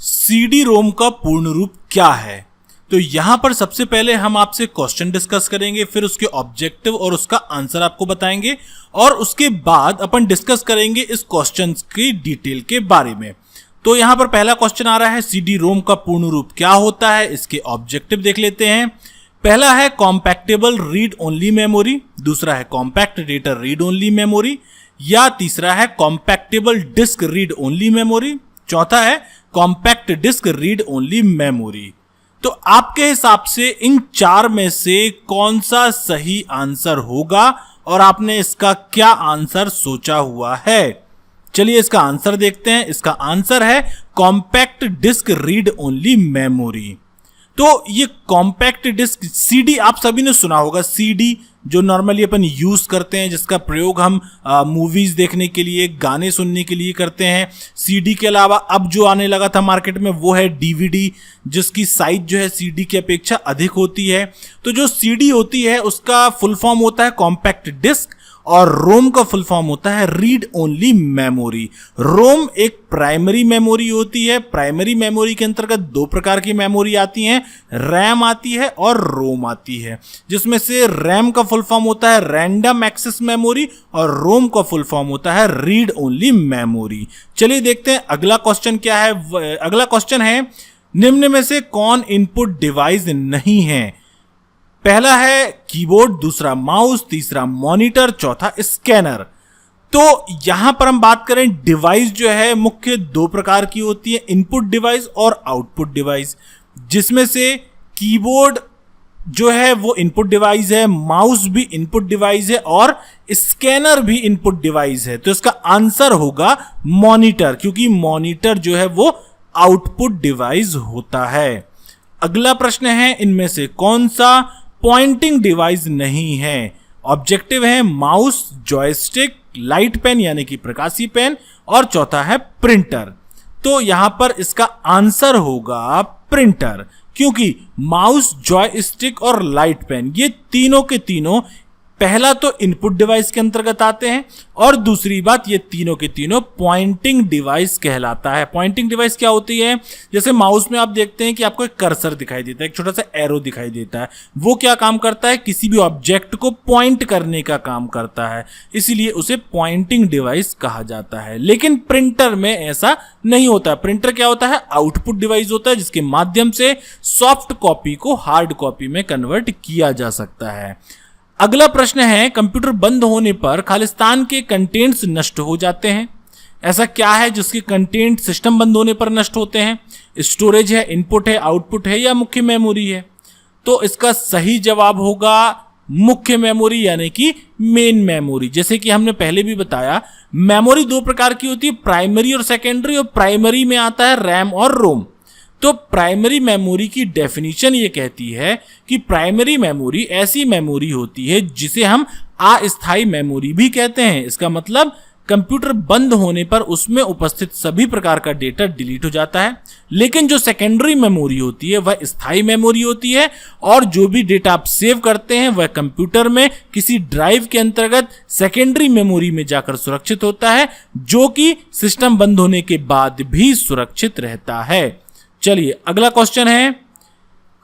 CD ROM का पूर्ण रूप क्या है? तो यहां पर सबसे पहले हम आपसे क्वेश्चन डिस्कस करेंगे, फिर उसके ऑब्जेक्टिव और उसका आंसर आपको बताएंगे और उसके बाद अपन डिस्कस करेंगे इस क्वेश्चन की डिटेल के बारे में। तो यहां पर पहला क्वेश्चन आ रहा है, सीडी रोम का पूर्ण रूप क्या होता है? इसके ऑब्जेक्टिव देख लेते हैं। पहला है कॉम्पैक्टेबल रीड ओनली मेमोरी, दूसरा है compact data read only memory, या तीसरा है compactable disc read only memory, चौथा है compact disc read only memory. तो आपके हिसाब से इन चार में से कौन सा सही आंसर होगा और आपने इसका क्या आंसर सोचा हुआ है? चलिए इसका आंसर देखते हैं। इसका आंसर है compact disc read only memory. तो ये कॉम्पैक्ट डिस्क सीडी आप सभी ने सुना होगा, सीडी जो नॉर्मली अपन यूज करते हैं, जिसका प्रयोग हम मूवीज देखने के लिए, गाने सुनने के लिए करते हैं। सीडी के अलावा अब जो आने लगा था मार्केट में वो है डीवीडी, जिसकी साइज जो है सीडी की अपेक्षा अधिक होती है। तो जो सीडी होती है उसका फुल फॉर्म होता है कॉम्पैक्ट डिस्क और रोम का फुल फॉर्म होता है रीड ओनली मेमोरी। रोम एक प्राइमरी मेमोरी होती है। प्राइमरी मेमोरी के अंतर्गत दो प्रकार की मेमोरी आती हैं, रैम आती है और रोम आती है, जिसमें से रैम का फुल फॉर्म होता है रैंडम एक्सेस मेमोरी और रोम का फुल फॉर्म होता है रीड ओनली मेमोरी। चलिए देखते हैं अगला क्वेश्चन क्या है। अगला क्वेश्चन है, निम्न में से कौन इनपुट डिवाइस नहीं है? पहला है कीबोर्ड, दूसरा माउस, तीसरा मॉनिटर, चौथा स्कैनर। तो यहां पर हम बात करें, डिवाइस जो है मुख्य दो प्रकार की होती है, इनपुट डिवाइस और आउटपुट डिवाइस, जिसमें से कीबोर्ड जो है वो इनपुट डिवाइस है, माउस भी इनपुट डिवाइस है और स्कैनर भी इनपुट डिवाइस है। तो इसका आंसर होगा मॉनिटर, क्योंकि मॉनिटर जो है वो आउटपुट डिवाइस होता है। अगला प्रश्न है, इनमें से कौन सा पॉइंटिंग डिवाइस नहीं है? ऑब्जेक्टिव है माउस, जॉयस्टिक, लाइट पेन यानी कि प्रकाशी पेन और चौथा है प्रिंटर। तो यहां पर इसका आंसर होगा प्रिंटर, क्योंकि माउस, जॉयस्टिक और लाइट पेन ये तीनों के तीनों पहला तो इनपुट डिवाइस के अंतर्गत आते हैं और दूसरी बात ये तीनों के तीनों पॉइंटिंग डिवाइस कहलाता है। पॉइंटिंग डिवाइस क्या होती है? जैसे माउस में आप देखते हैं कि आपको एक कर्सर दिखाई देता है, एक छोटा सा एरो दिखाई देता है। वो क्या काम करता है? किसी भी ऑब्जेक्ट को पॉइंट करने का काम करता है, इसीलिए उसे पॉइंटिंग डिवाइस कहा जाता है। लेकिन प्रिंटर में ऐसा नहीं होता। प्रिंटर क्या होता है? आउटपुट डिवाइस होता है, जिसके माध्यम से सॉफ्ट कॉपी को हार्ड कॉपी में कन्वर्ट किया जा सकता है। अगला प्रश्न है, कंप्यूटर बंद होने पर खालिस्तान के कंटेंट्स नष्ट हो जाते हैं। ऐसा क्या है जिसके कंटेंट सिस्टम बंद होने पर नष्ट होते हैं? स्टोरेज है, इनपुट है, आउटपुट है या मुख्य मेमोरी है? तो इसका सही जवाब होगा मुख्य मेमोरी यानी कि मेन मेमोरी। जैसे कि हमने पहले भी बताया, मेमोरी दो प्रकार की होती है, प्राइमरी और सेकेंडरी, और प्राइमरी में आता है रैम और रोम। तो प्राइमरी मेमोरी की डेफिनेशन ये कहती है कि प्राइमरी मेमोरी ऐसी मेमोरी होती है जिसे हम अस्थायी मेमोरी भी कहते हैं। इसका मतलब कंप्यूटर बंद होने पर उसमें उपस्थित सभी प्रकार का डेटा डिलीट हो जाता है। लेकिन जो सेकेंडरी मेमोरी होती है वह स्थायी मेमोरी होती है और जो भी डेटा आप सेव करते हैं वह कंप्यूटर में किसी ड्राइव के अंतर्गत सेकेंडरी मेमोरी में जाकर सुरक्षित होता है, जो कि सिस्टम बंद होने के बाद भी सुरक्षित रहता है। चलिए अगला क्वेश्चन है,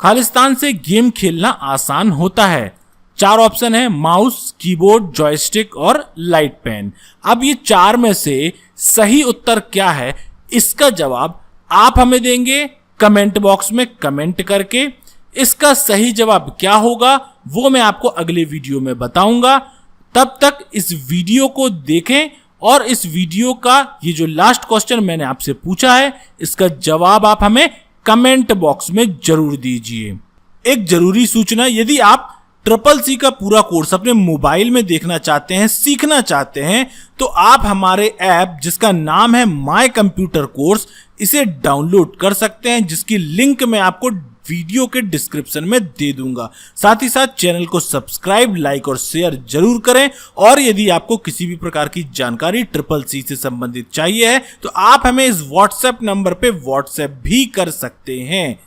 खालिस्तान से गेम खेलना आसान होता है। चार ऑप्शन है, माउस, कीबोर्ड, जॉयस्टिक और लाइट पेन। अब ये चार में से सही उत्तर क्या है, इसका जवाब आप हमें देंगे कमेंट बॉक्स में कमेंट करके। इसका सही जवाब क्या होगा वो मैं आपको अगले वीडियो में बताऊंगा। तब तक इस वीडियो को देखें और इस वीडियो का ये जो लास्ट क्वेश्चन मैंने आपसे पूछा है, इसका जवाब आप हमें कमेंट बॉक्स में जरूर दीजिए। एक जरूरी सूचना, यदि आप CCC का पूरा कोर्स अपने मोबाइल में देखना चाहते हैं, सीखना चाहते हैं, तो आप हमारे ऐप जिसका नाम है माय कंप्यूटर कोर्स, इसे डाउनलोड कर सकते हैं, जिसकी लिंक मैं आपको वीडियो के डिस्क्रिप्शन में दे दूंगा। साथ ही साथ चैनल को सब्सक्राइब, लाइक और शेयर जरूर करें। और यदि आपको किसी भी प्रकार की जानकारी CCC से संबंधित चाहिए है तो आप हमें इस व्हाट्सएप नंबर पे व्हाट्सएप भी कर सकते हैं।